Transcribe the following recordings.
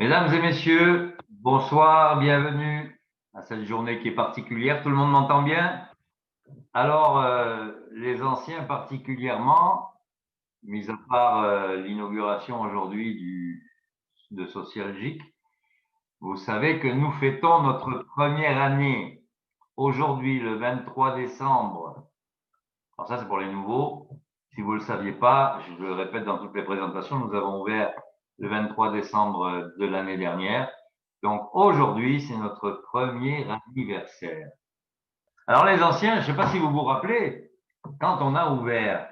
Mesdames et messieurs, bonsoir, bienvenue à cette journée qui est particulière. Tout le monde m'entend bien? Alors, les anciens particulièrement, mis à part l'inauguration aujourd'hui de Socialgic, vous savez que nous fêtons notre première année aujourd'hui, le 23 décembre. Alors ça, c'est pour les nouveaux. Si vous ne le saviez pas, je le répète dans toutes les présentations, nous avons ouvert le 23 décembre de l'année dernière. Donc aujourd'hui, c'est notre premier anniversaire. Alors les anciens, je ne sais pas si vous vous rappelez, quand on a ouvert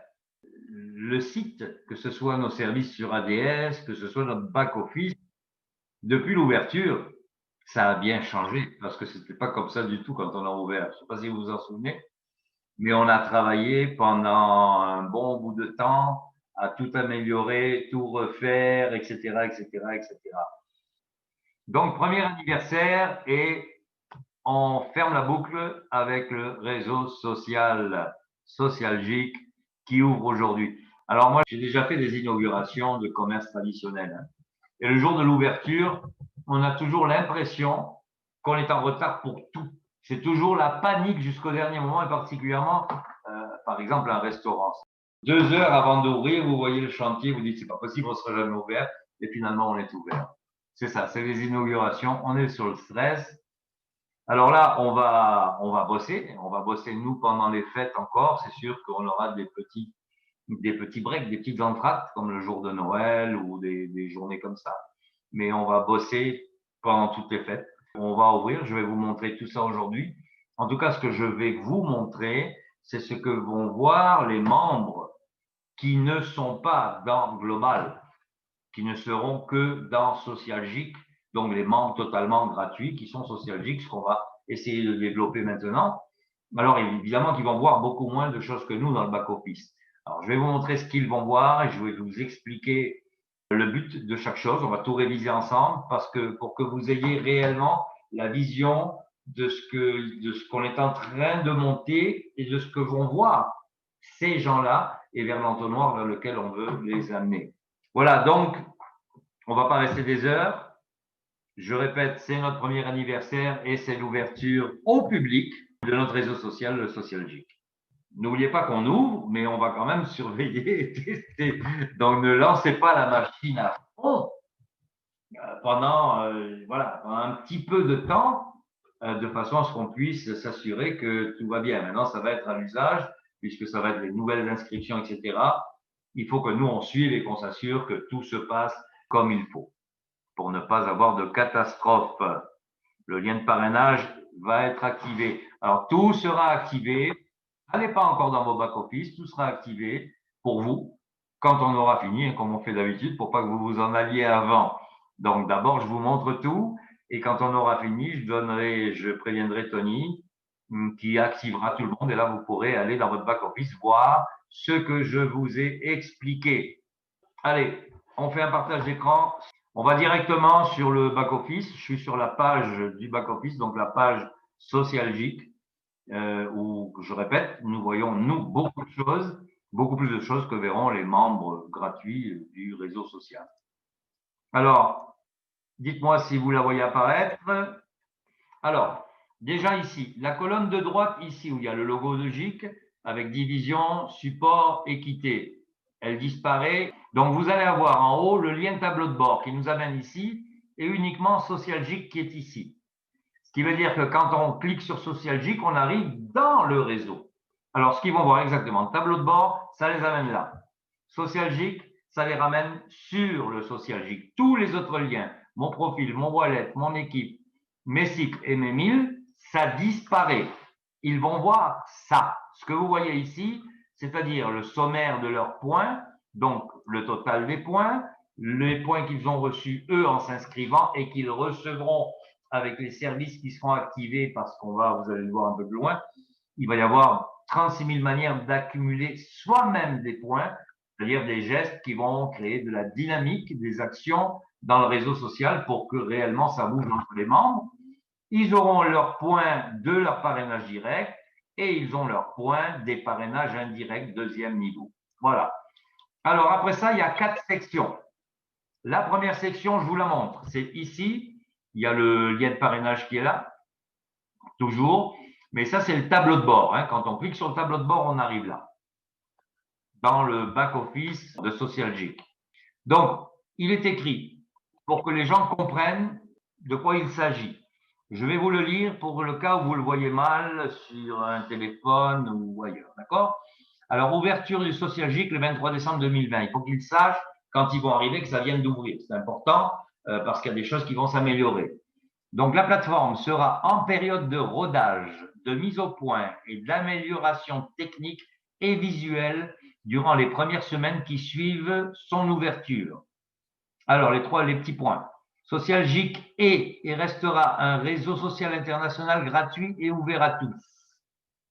le site, que ce soit nos services sur ADS, que ce soit notre back-office, depuis l'ouverture, ça a bien changé parce que ce n'était pas comme ça du tout quand on a ouvert. Je ne sais pas si vous vous en souvenez, mais on a travaillé pendant un bon bout de temps à tout améliorer, tout refaire, etc., etc., etc. Donc, premier anniversaire et on ferme la boucle avec le réseau social Socialgic qui ouvre aujourd'hui. Alors moi, j'ai déjà fait des inaugurations de commerce traditionnel. Et le jour de l'ouverture, on a toujours l'impression qu'on est en retard pour tout. C'est toujours la panique jusqu'au dernier moment, et particulièrement, par exemple, un restaurant. 2 heures avant d'ouvrir, vous voyez le chantier, vous dites c'est pas possible, on sera jamais ouvert, et finalement on est ouvert. C'est ça, c'est les inaugurations, on est sur le stress. Alors là, on va bosser nous pendant les fêtes encore. C'est sûr qu'on aura des petits breaks, des petites entractes comme le jour de Noël ou des journées comme ça. Mais on va bosser pendant toutes les fêtes. On va ouvrir, je vais vous montrer tout ça aujourd'hui. En tout cas, ce que je vais vous montrer, c'est ce que vont voir les membres qui ne sont pas dans Global, qui ne seront que dans Socialgic, donc les membres totalement gratuits qui sont Socialgic, ce qu'on va essayer de développer maintenant. Alors évidemment qu'ils vont voir beaucoup moins de choses que nous dans le back-office. Alors je vais vous montrer ce qu'ils vont voir et je vais vous expliquer le but de chaque chose. On va tout réviser ensemble parce que pour que vous ayez réellement la vision de ce qu'on est en train de monter et de ce que vont voir ces gens-là et vers l'entonnoir vers lequel on veut les amener. Voilà, donc on ne va pas rester des heures. Je répète, c'est notre premier anniversaire et c'est l'ouverture au public de notre réseau social, le Socialgic. N'oubliez pas qu'on ouvre, mais on va quand même surveiller et tester. Donc ne lancez pas la machine à fond pendant un petit peu de temps, de façon à ce qu'on puisse s'assurer que tout va bien. Maintenant, ça va être à l'usage, puisque ça va être les nouvelles inscriptions, etc. Il faut que nous, on suive et qu'on s'assure que tout se passe comme il faut pour ne pas avoir de catastrophe. Le lien de parrainage va être activé. Alors, tout sera activé. Allez pas encore dans vos back-office, tout sera activé pour vous quand on aura fini, comme on fait d'habitude, pour pas que vous vous en alliez avant. Donc, d'abord, je vous montre tout et quand on aura fini, je préviendrai Tony qui activera tout le monde et là, vous pourrez aller dans votre back-office voir ce que je vous ai expliqué. Allez, on fait un partage d'écran. On va directement sur le back-office. Je suis sur la page du back-office, donc la page Socialgic, où, je répète, nous voyons, nous, beaucoup de choses, beaucoup plus de choses que verront les membres gratuits du réseau social. Alors, dites-moi si vous la voyez apparaître. Alors, déjà ici, la colonne de droite, ici, où il y a le logo de GIC, avec division, support, équité, elle disparaît. Donc, vous allez avoir en haut le lien tableau de bord qui nous amène ici et uniquement Socialgic qui est ici. Ce qui veut dire que quand on clique sur Socialgic, on arrive dans le réseau. Alors, ce qu'ils vont voir exactement, le tableau de bord, ça les amène là. Socialgic, ça les ramène sur le Socialgic. Tous les autres liens, mon profil, mon wallet, mon équipe, mes cycles et mes milles, ça disparaît. Ils vont voir ça. Ce que vous voyez ici, c'est-à-dire le sommaire de leurs points, donc le total des points, les points qu'ils ont reçus eux en s'inscrivant et qu'ils recevront avec les services qui seront activés parce qu'on va, vous allez le voir un peu plus loin, il va y avoir 36 000 manières d'accumuler soi-même des points, c'est-à-dire des gestes qui vont créer de la dynamique, des actions dans le réseau social pour que réellement ça bouge entre les membres. Ils auront leurs points de leur parrainage direct et ils ont leurs points des parrainages indirects deuxième niveau. Voilà. Alors après ça, il y a 4 sections. La première section, je vous la montre. C'est ici. Il y a le lien de parrainage qui est là, toujours. Mais ça, c'est le tableau de bord. Hein. Quand on clique sur le tableau de bord, on arrive là, dans le back-office de Socialgic. Donc, il est écrit pour que les gens comprennent de quoi il s'agit. Je vais vous le lire pour le cas où vous le voyez mal sur un téléphone ou ailleurs. D'accord? Alors, ouverture du Socialgic le 23 décembre 2020. Il faut qu'ils sachent quand ils vont arriver que ça vient d'ouvrir. C'est important parce qu'il y a des choses qui vont s'améliorer. Donc, la plateforme sera en période de rodage, de mise au point et d'amélioration technique et visuelle durant les premières semaines qui suivent son ouverture. Alors, les petits points. Socialgic est et restera un réseau social international gratuit et ouvert à tous.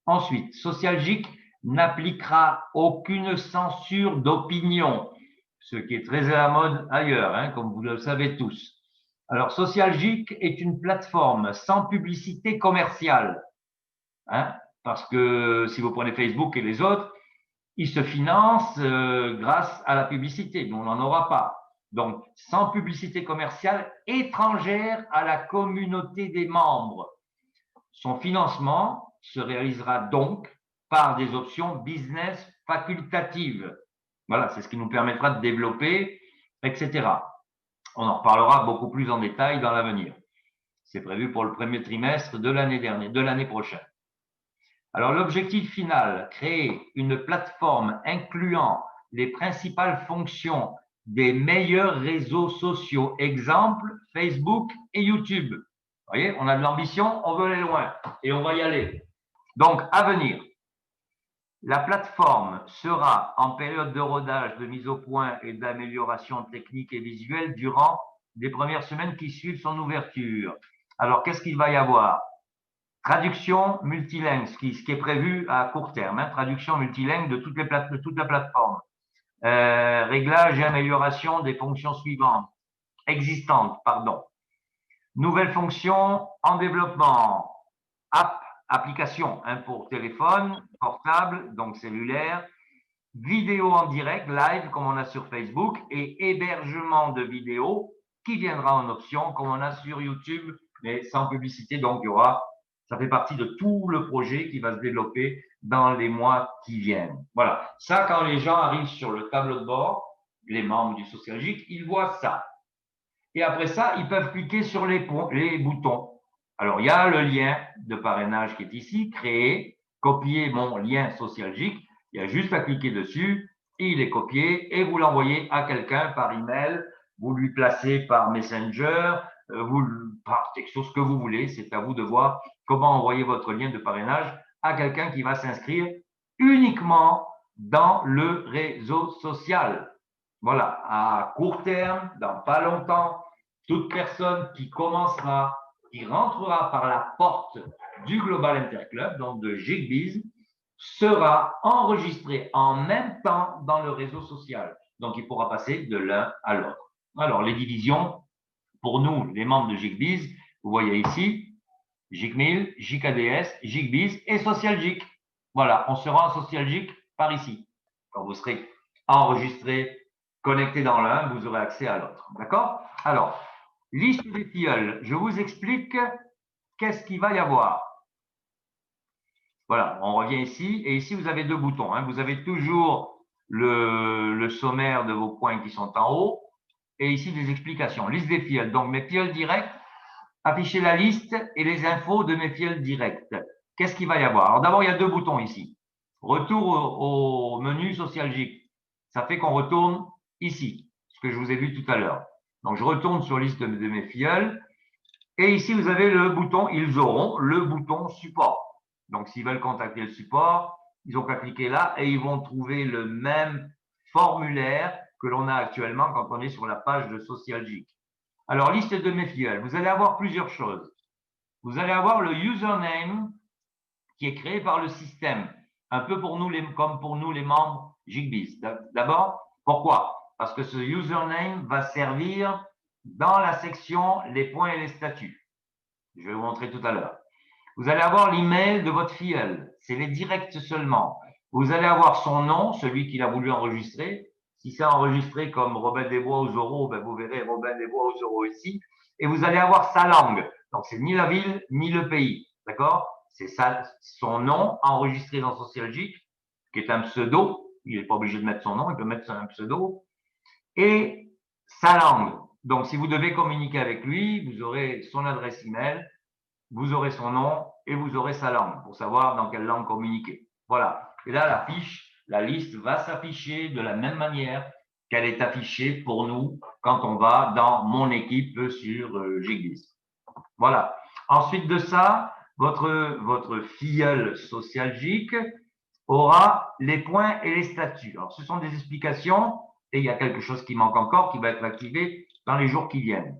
Ensuite, Socialgic n'appliquera aucune censure d'opinion, ce qui est très à la mode ailleurs, hein, comme vous le savez tous. Alors, Socialgic est une plateforme sans publicité commerciale, hein, parce que si vous prenez Facebook et les autres, ils se financent grâce à la publicité. Nous, on n'en aura pas. Donc, sans publicité commerciale étrangère à la communauté des membres. Son financement se réalisera donc par des options business facultatives. Voilà, c'est ce qui nous permettra de développer, etc. On en reparlera beaucoup plus en détail dans l'avenir. C'est prévu pour le premier trimestre de l'année prochaine. Alors, l'objectif final, créer une plateforme incluant les principales fonctions des meilleurs réseaux sociaux. Exemple, Facebook et YouTube. Vous voyez, on a de l'ambition, on veut aller loin et on va y aller. Donc, à venir, la plateforme sera en période de rodage, de mise au point et d'amélioration technique et visuelle durant les premières semaines qui suivent son ouverture. Alors, qu'est-ce qu'il va y avoir? Traduction multilingue, ce qui est prévu à court terme, hein, traduction multilingue de toute la plateforme. Réglage et amélioration des fonctions suivantes, existantes, pardon. Nouvelles fonctions en développement, application hein, pour téléphone, portable, donc cellulaire, vidéo en direct, live, comme on a sur Facebook, et hébergement de vidéos qui viendra en option, comme on a sur YouTube, mais sans publicité, donc il y aura. Ça fait partie de tout le projet qui va se développer dans les mois qui viennent. Voilà. Ça, quand les gens arrivent sur le tableau de bord, les membres du Socialgic, ils voient ça. Et après ça, ils peuvent cliquer sur les boutons. Alors, il y a le lien de parrainage qui est ici, créer, copier mon lien Socialgic. Il y a juste à cliquer dessus, il est copié et vous l'envoyez à quelqu'un par email. Vous lui placez par Messenger, par texto, ce que vous voulez. C'est à vous de voir comment envoyer votre lien de parrainage à quelqu'un qui va s'inscrire uniquement dans le réseau social. Voilà, à court terme, dans pas longtemps, toute personne qui commencera, qui rentrera par la porte du Global Interclub, donc de GigBiz, sera enregistrée en même temps dans le réseau social. Donc, il pourra passer de l'un à l'autre. Alors, les divisions, pour nous, les membres de GigBiz, vous voyez ici, GigMill, GigADS, GigBiz et Socialgic. Voilà, on sera en Socialgic par ici. Quand vous serez enregistré, connecté dans l'un, vous aurez accès à l'autre. D'accord? Alors, liste des tilleuls. Je vous explique qu'est-ce qu'il va y avoir. Voilà, on revient ici. Et ici, vous avez deux boutons. Hein. Vous avez toujours le sommaire de vos points qui sont en haut. Et ici, des explications. Liste des filleuls. Donc, mes filleuls directs, afficher la liste et les infos de mes filleuls directs. Qu'est-ce qu'il va y avoir? Alors, d'abord, il y a deux boutons ici. Retour au menu Socialgic. Ça fait qu'on retourne ici, ce que je vous ai vu tout à l'heure. Donc, je retourne sur liste de mes filleuls. Et ici, vous avez le bouton, ils auront le bouton support. Donc, s'ils veulent contacter le support, ils n'ont qu'à cliquer là et ils vont trouver le même formulaire que l'on a actuellement quand on est sur la page de Socialgic. Alors, liste de mes filleuls. Vous allez avoir plusieurs choses. Vous allez avoir le username qui est créé par le système, un peu pour nous, comme pour nous les membres GigBiz. D'abord, pourquoi? Parce que ce username va servir dans la section les points et les statuts. Je vais vous montrer tout à l'heure. Vous allez avoir l'email de votre filleul. C'est les directs seulement. Vous allez avoir son nom, celui qu'il a voulu enregistrer, Si c'est enregistré comme Robin des Bois aux euros, ben vous verrez Robin des Bois aux euros ici. Et vous allez avoir sa langue. Donc, c'est ni la ville, ni le pays. D'accord? C'est son nom enregistré dans Socialgic, qui est un pseudo. Il n'est pas obligé de mettre son nom, il peut mettre un pseudo. Et sa langue. Donc, si vous devez communiquer avec lui, vous aurez son adresse email, vous aurez son nom et vous aurez sa langue pour savoir dans quelle langue communiquer. Voilà. Et là, la fiche, la liste va s'afficher de la même manière qu'elle est affichée pour nous quand on va dans mon équipe sur Gigbis. Voilà. Ensuite de ça, votre filleul socialgique aura les points et les statuts. Alors, ce sont des explications et il y a quelque chose qui manque encore qui va être activé dans les jours qui viennent.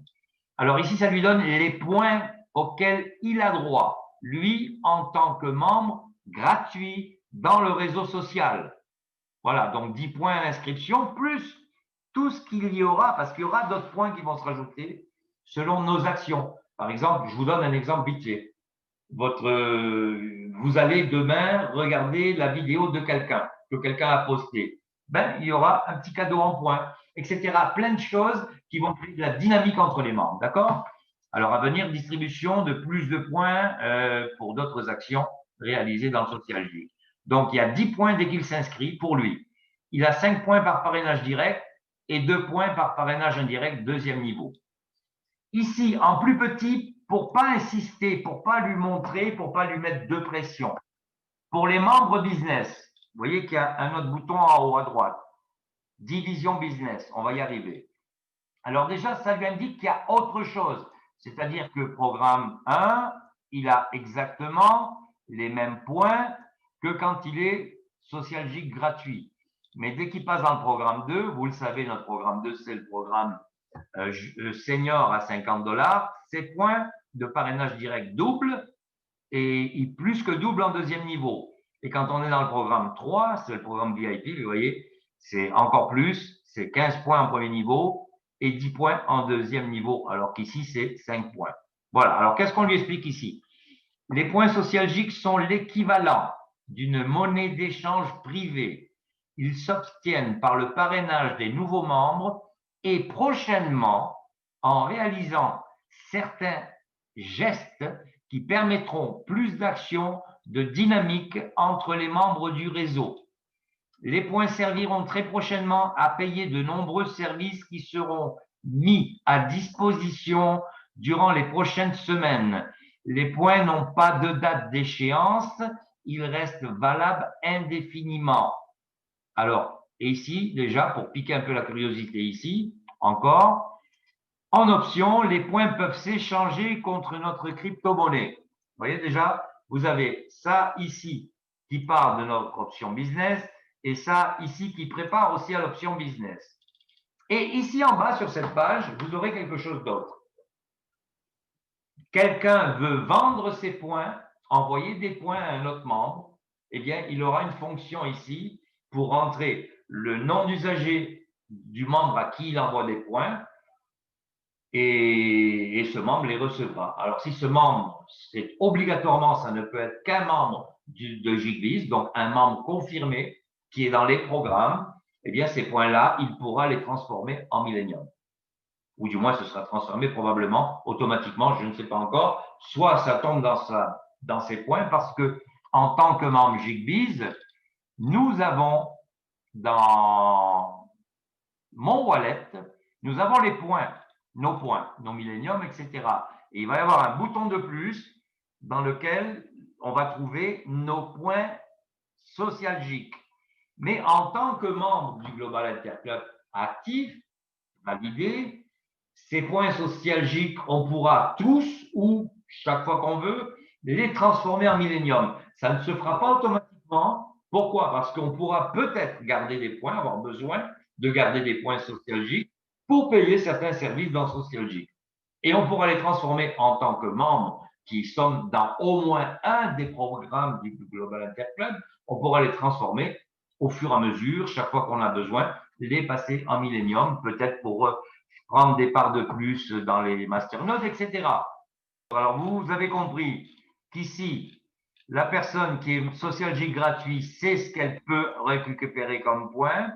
Alors ici, ça lui donne les points auxquels il a droit, lui, en tant que membre gratuit dans le réseau social. Voilà, donc 10 points d'inscription, plus tout ce qu'il y aura, parce qu'il y aura d'autres points qui vont se rajouter selon nos actions. Par exemple, je vous donne un exemple vite fait. Vous allez demain regarder la vidéo de quelqu'un, que quelqu'un a posté. Ben, il y aura un petit cadeau en points, etc. Plein de choses qui vont créer de la dynamique entre les membres, d'accord? Alors, à venir, distribution de plus de points pour d'autres actions réalisées dans le Socialgic. Donc, il y a 10 points dès qu'il s'inscrit pour lui. Il a 5 points par parrainage direct et 2 points par parrainage indirect, deuxième niveau. Ici, en plus petit, pour pas insister, pour pas lui montrer, pour pas lui mettre de pression. Pour les membres business, vous voyez qu'il y a un autre bouton en haut à droite. Division business, on va y arriver. Alors déjà, ça lui indique qu'il y a autre chose. C'est-à-dire que programme 1, il a exactement les mêmes points que quand il est socialgique gratuit. Mais dès qu'il passe dans le programme 2, vous le savez, notre programme 2, c'est le programme senior à $50, ses points de parrainage direct doublent et plus que double en deuxième niveau. Et quand on est dans le programme 3, c'est le programme VIP, vous voyez, c'est encore plus, c'est 15 points en premier niveau et 10 points en deuxième niveau, alors qu'ici, c'est 5 points. Voilà, alors qu'est-ce qu'on lui explique ici? Les points socialgiques sont l'équivalent d'une monnaie d'échange privée. Ils s'obtiennent par le parrainage des nouveaux membres et prochainement en réalisant certains gestes qui permettront plus d'action, de dynamique entre les membres du réseau. Les points serviront très prochainement à payer de nombreux services qui seront mis à disposition durant les prochaines semaines. Les points n'ont pas de date d'échéance, ils restent valables indéfiniment. Alors, ici, déjà, pour piquer un peu la curiosité ici, encore, en option, les points peuvent s'échanger contre notre crypto-monnaie. Vous voyez déjà, vous avez ça ici qui part de notre option business et ça ici qui prépare aussi à l'option business. Et ici en bas sur cette page, vous aurez quelque chose d'autre. Quelqu'un veut vendre ses points, envoyer des points à un autre membre, eh bien, il aura une fonction ici pour entrer le nom d'usager du membre à qui il envoie des points et ce membre les recevra. Alors, si ce membre, c'est obligatoirement, ça ne peut être qu'un membre de Gigbis, donc un membre confirmé qui est dans les programmes, eh bien, ces points-là, il pourra les transformer en Millennium. Ou du moins, ce sera transformé probablement automatiquement, je ne sais pas encore. Soit ça tombe dans ses points parce que, en tant que membre Gigbis, nous avons dans mon wallet, nous avons les points, nos milléniums, etc. Et il va y avoir un bouton de plus dans lequel on va trouver nos points socialgiques. Mais en tant que membre du Global Interclub actif, validé, ces points socialgiques, on pourra tous ou chaque fois qu'on veut les transformer en millénium. Ça ne se fera pas automatiquement. Pourquoi? Parce qu'on pourra peut-être garder des points, avoir besoin de garder des points socialgiques pour payer certains services dans Socialgic. Et on pourra les transformer en tant que membres qui sont dans au moins un des programmes du Global Interclub. On pourra les transformer au fur et à mesure, chaque fois qu'on a besoin, les passer en millénium, peut-être pour prendre des parts de plus dans les masternodes, etc. Alors, vous avez compris qu'ici, la personne qui est Socialgic gratuit sait ce qu'elle peut récupérer comme points.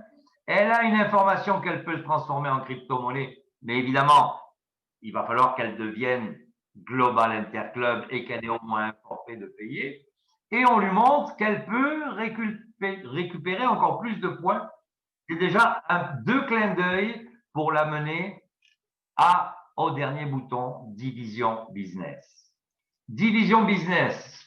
Elle a une information qu'elle peut transformer en crypto-monnaie, mais évidemment, il va falloir qu'elle devienne Global Interclub et qu'elle ait au moins un forfait de payer. Et on lui montre qu'elle peut récupérer encore plus de points. C'est déjà deux clins d'œil pour l'amener au dernier bouton, Division Business. Division Business.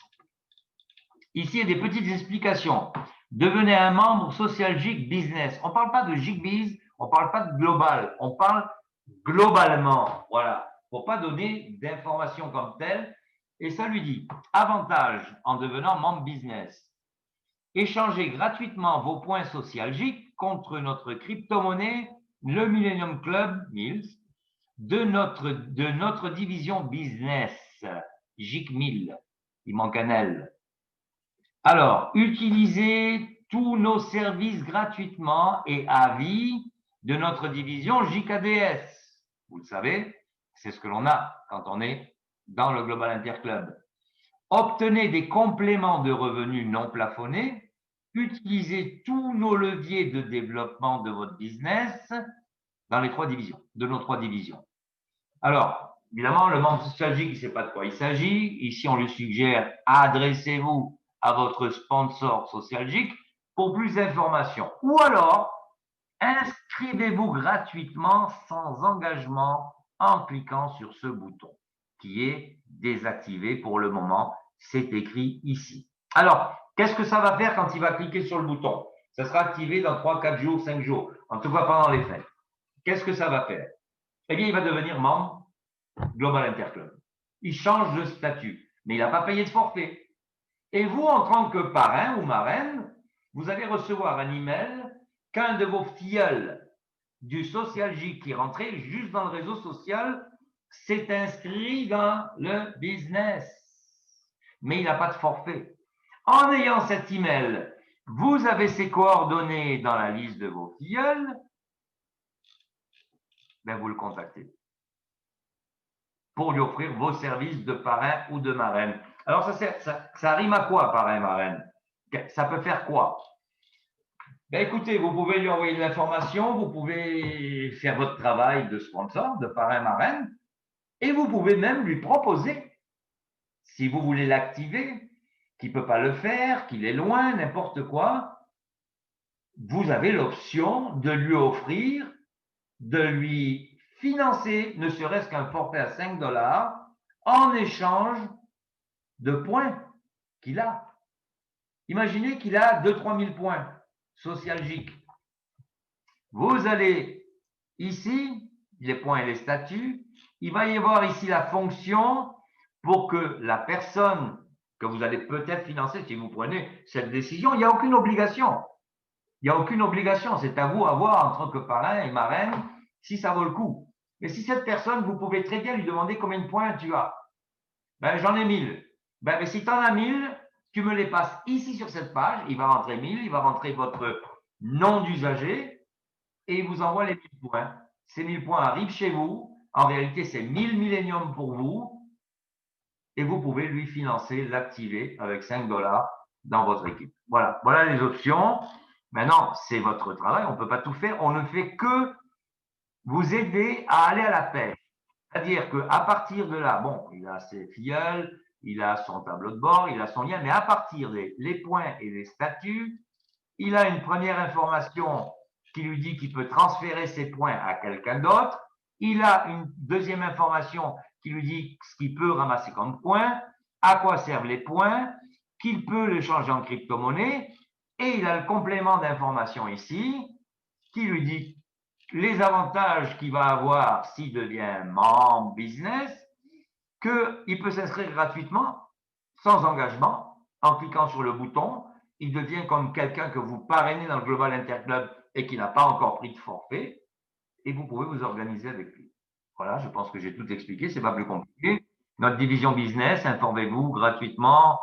Ici, il y a des petites explications. Devenez un membre Social Geek Business. On ne parle pas de GeekBiz, on ne parle pas de global, on parle globalement. Voilà, pour ne pas donner d'informations comme telles. Et ça lui dit, avantage en devenant membre business. Échangez gratuitement vos points Social Geek contre notre crypto-monnaie, le Millennium Club, Mills, de notre division business, Geek 1000. Il manque un L. Alors, utilisez tous nos services gratuitement et à vie de notre division JKDS. Vous le savez, c'est ce que l'on a quand on est dans le Global Interclub. Obtenez des compléments de revenus non plafonnés. Utilisez tous nos leviers de développement de votre business dans les trois divisions, de nos trois divisions. Alors, évidemment, le membre Social Geek, il ne sait pas de quoi il s'agit. Ici, on lui suggère adressez-vous à votre sponsor Social Geek pour plus d'informations. Ou alors, inscrivez-vous gratuitement sans engagement en cliquant sur ce bouton qui est désactivé pour le moment. C'est écrit ici. Alors, qu'est-ce que ça va faire quand il va cliquer sur le bouton? Ça sera activé dans 3, 4 jours, 5 jours, en tout cas pendant les fêtes. Qu'est-ce que ça va faire? Eh bien, il va devenir membre Global Interclub. Il change de statut, mais il n'a pas payé de forfait. Et vous, en tant que parrain ou marraine, vous allez recevoir un email qu'un de vos filleuls du Social Geek qui est rentré juste dans le réseau social s'est inscrit dans le business. Mais il n'a pas de forfait. En ayant cet email, vous avez ses coordonnées dans la liste de vos filleuls, ben vous le contactez pour lui offrir vos services de parrain ou de marraine. Alors, ça rime à quoi, parrain, marraine? Ça peut faire quoi? Ben, écoutez, vous pouvez lui envoyer de l'information, vous pouvez faire votre travail de sponsor, de parrain, marraine, et vous pouvez même lui proposer, si vous voulez l'activer, qu'il ne peut pas le faire, qu'il est loin, n'importe quoi, vous avez l'option de lui offrir, de lui financer, ne serait-ce qu'un forfait à 5 $ en échange de points qu'il a. Imaginez qu'il a 2-3 000 points socialgiques. Vous allez ici, les points et les statuts, il va y avoir ici la fonction pour que la personne que vous allez peut-être financer, si vous prenez cette décision, il n'y a aucune obligation. Il n'y a aucune obligation. C'est à vous à voir en tant que parrain et marraine si ça vaut le coup. Mais si cette personne, vous pouvez très bien lui demander combien de points tu as. Ben, j'en ai 1000. Ben, mais si tu en as 1000, tu me les passes ici sur cette page. Il va rentrer 1000, il va rentrer votre nom d'usager et il vous envoie les 1000 points. Ces 1000 points arrivent chez vous. En réalité, c'est 1000 milléniums pour vous. Et vous pouvez lui financer, l'activer avec 5 $ dans votre équipe. Voilà, voilà les options. Maintenant, c'est votre travail. On ne peut pas tout faire. On ne fait que vous aider à aller à la pêche. C'est-à-dire qu'à partir de là, bon, il a ses filleuls, il a son tableau de bord, il a son lien, mais à partir des points et des statuts, il a une première information qui lui dit qu'il peut transférer ses points à quelqu'un d'autre. Il a une deuxième information qui lui dit ce qu'il peut ramasser comme points, à quoi servent les points, qu'il peut les changer en crypto-monnaie. Et il a le complément d'information ici qui lui dit les avantages qu'il va avoir s'il devient membre business, qu'il peut s'inscrire gratuitement, sans engagement, en cliquant sur le bouton. Il devient comme quelqu'un que vous parrainez dans le Global Interclub et qui n'a pas encore pris de forfait, et vous pouvez vous organiser avec lui. Voilà, je pense que j'ai tout expliqué, c'est pas plus compliqué. Notre division business, informez-vous gratuitement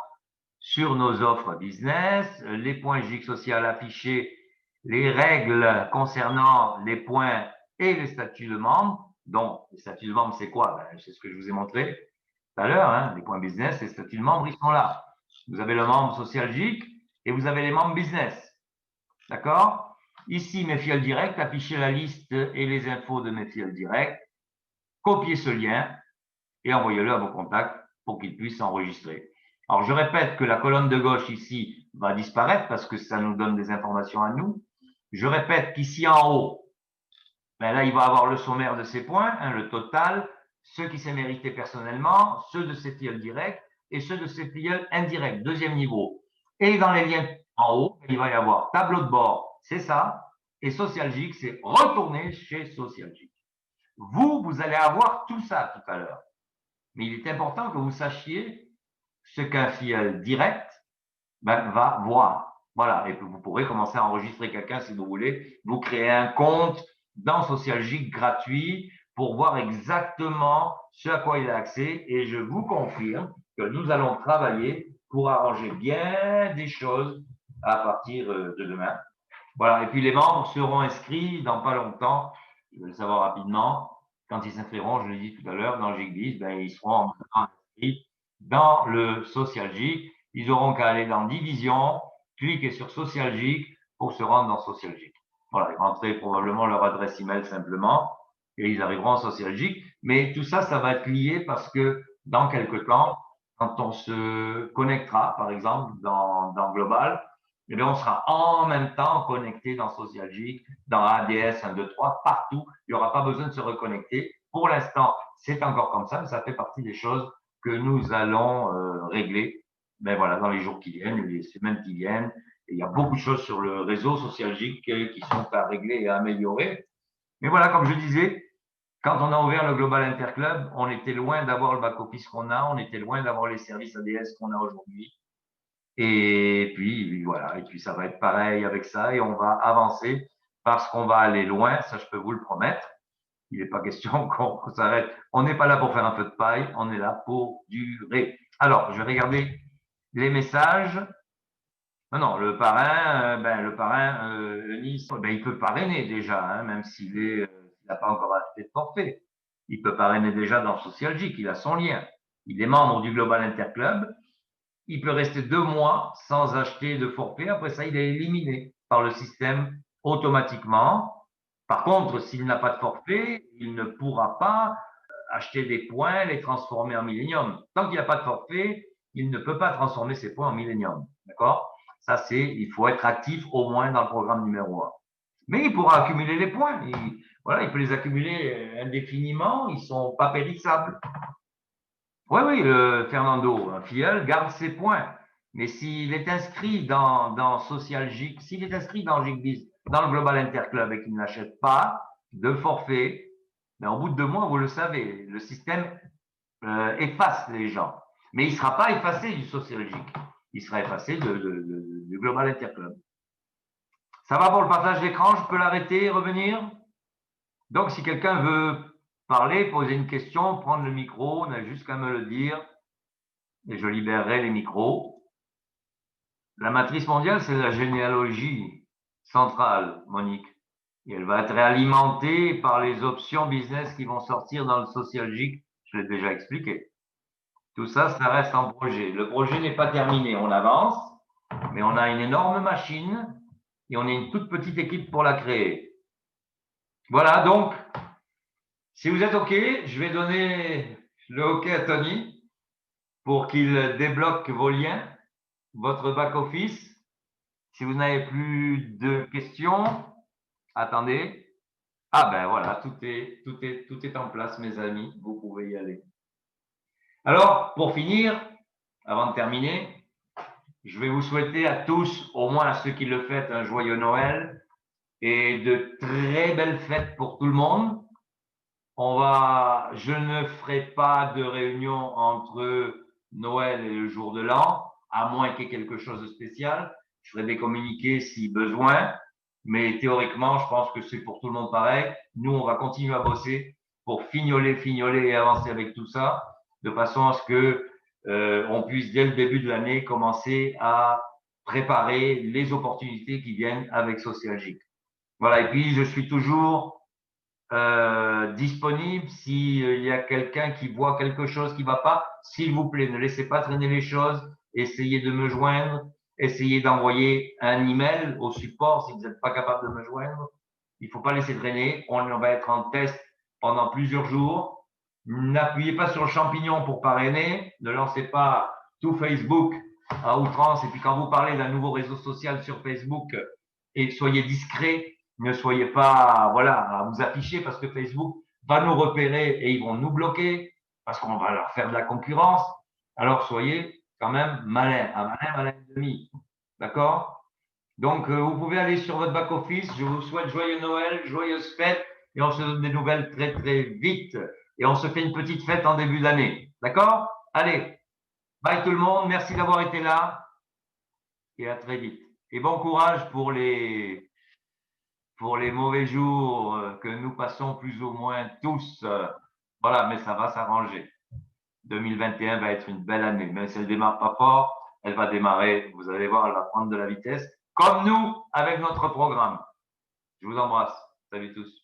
sur nos offres business, les points GIC social affichés, les règles concernant les points et les statuts de membres. Donc, les statuts de membres, c'est quoi? Ben, c'est ce que je vous ai montré tout à l'heure. Hein, les points business, les statuts de membres, ils sont là. Vous avez le membre social GIC et vous avez les membres business. D'accord? Ici, mes filiales directes, afficher la liste et les infos de mes filiales directes, copier ce lien et envoyez-le à vos contacts pour qu'ils puissent enregistrer. Alors, je répète que la colonne de gauche ici va disparaître parce que ça nous donne des informations à nous. Je répète qu'ici en haut, ben là, il va avoir le sommaire de ses points, hein, le total, ceux qui s'est mérité personnellement, ceux de ses filiales directes et ceux de ses filiales indirectes, deuxième niveau. Et dans les liens en haut, il va y avoir tableau de bord, c'est ça, et Socialgique, c'est retourner chez Socialgique. Vous allez avoir tout ça tout à l'heure. Mais il est important que vous sachiez ce qu'un filial direct va voir. Voilà, et vous pourrez commencer à enregistrer quelqu'un si vous voulez. Vous créez un compte dans Socialgique gratuit pour voir exactement ce à quoi il a accès. Et je vous confirme que nous allons travailler pour arranger bien des choses à partir de demain. Voilà, et puis les membres seront inscrits dans pas longtemps. Je vais le savoir rapidement. Quand ils s'inscriront, je l'ai dit tout à l'heure, dans Gigbiz, ben, ils seront inscrits dans le Socialgique. Ils auront qu'à aller dans Division, cliquer sur Socialgique pour se rendre dans Socialgique. Voilà, ils rentrent probablement leur adresse email simplement et ils arriveront en Socialgique. Mais tout ça, ça va être lié parce que dans quelques temps, quand on se connectera, par exemple, dans Global, eh bien, on sera en même temps connecté dans Socialgique, dans ADS 1, 2, 3, partout. Il n'y aura pas besoin de se reconnecter. Pour l'instant, c'est encore comme ça, mais ça fait partie des choses que nous allons régler ben voilà, dans les jours qui viennent, les semaines qui viennent. Et il y a beaucoup de choses sur le réseau Socialgique qui sont à régler et à améliorer. Mais voilà, comme je disais, quand on a ouvert le Global Interclub, on était loin d'avoir le back-office qu'on a, on était loin d'avoir les services ADS qu'on a aujourd'hui. Et puis voilà, et puis ça va être pareil avec ça et on va avancer parce qu'on va aller loin, ça je peux vous le promettre. Il n'est pas question qu'on s'arrête. On n'est pas là pour faire un feu de paille, on est là pour durer. Alors, je vais regarder les messages. Non, non, le parrain, Nice, ben, il peut parrainer déjà, hein, même s'il n'a pas encore acheté de forfait. Il peut parrainer déjà dans Socialgique, il a son lien. Il est membre du Global Interclub. Il peut rester 2 mois sans acheter de forfait. Après ça, il est éliminé par le système automatiquement. Par contre, s'il n'a pas de forfait, il ne pourra pas acheter des points, les transformer en millénium. Tant qu'il n'a pas de forfait, il ne peut pas transformer ses points en millénium. D'accord? Ça, il faut être actif au moins dans le programme numéro 1. Mais il pourra accumuler les points. Il peut les accumuler indéfiniment. Ils ne sont pas périssables. Oui, oui, Fernando, un filleul garde ses points. Mais s'il est inscrit dans Socialgique, s'il est inscrit dans Gigbiz, dans le Global Interclub et qu'il n'achète pas de forfait, ben, au bout de 2 mois, vous le savez, le système efface les gens. Mais il ne sera pas effacé du Socialgique. Il sera effacé du Global Interclub. Ça va pour le partage d'écran? Je peux l'arrêter et revenir? Donc, si quelqu'un veut parler, poser une question, prendre le micro, on a juste qu'à me le dire et je libérerai les micros. La matrice mondiale, c'est la généalogie centrale, Monique. Et elle va être réalimentée par les options business qui vont sortir dans le Socialgique. Je l'ai déjà expliqué. Tout ça, ça reste en projet. Le projet n'est pas terminé. On avance, mais on a une énorme machine et on est une toute petite équipe pour la créer. Voilà, donc, si vous êtes OK, je vais donner le OK à Tony pour qu'il débloque vos liens, votre back-office. Si vous n'avez plus de questions, attendez. Ah ben voilà, tout est en place, mes amis. Vous pouvez y aller. Alors, pour finir, avant de terminer, je vais vous souhaiter à tous, au moins à ceux qui le fêtent, un joyeux Noël et de très belles fêtes pour tout le monde. Je ne ferai pas de réunion entre Noël et le jour de l'an, à moins qu'il y ait quelque chose de spécial. Je ferai des communiqués si besoin, mais théoriquement, je pense que c'est pour tout le monde pareil. Nous, on va continuer à bosser pour fignoler et avancer avec tout ça, de façon à ce que on puisse, dès le début de l'année, commencer à préparer les opportunités qui viennent avec Socialgique. Voilà, et puis je suis toujours disponible s'il y a quelqu'un qui voit quelque chose qui ne va pas. S'il vous plaît, ne laissez pas traîner les choses. Essayez de me joindre. essayez d'envoyer un email au support si vous n'êtes pas capable de me joindre. Il ne faut pas laisser traîner. On va être en test pendant plusieurs jours. N'appuyez pas sur le champignon pour parrainer. Ne lancez pas tout Facebook à outrance. Et puis quand vous parlez d'un nouveau réseau social sur Facebook, et soyez discret. Ne soyez pas à vous afficher parce que Facebook va nous repérer et ils vont nous bloquer parce qu'on va leur faire de la concurrence. Alors soyez quand même malin, un malin, malin et demi. D'accord? Donc, vous pouvez aller sur votre back-office. Je vous souhaite joyeux Noël, joyeuses fêtes et on se donne des nouvelles très, très vite. Et on se fait une petite fête en début d'année. D'accord? Allez, bye tout le monde. Merci d'avoir été là et à très vite. Et bon courage pour les mauvais jours que nous passons plus ou moins tous. Voilà, mais ça va s'arranger. 2021 va être une belle année. Même si elle ne démarre pas fort, elle va démarrer. Vous allez voir, elle va prendre de la vitesse. Comme nous, avec notre programme. Je vous embrasse. Salut tous.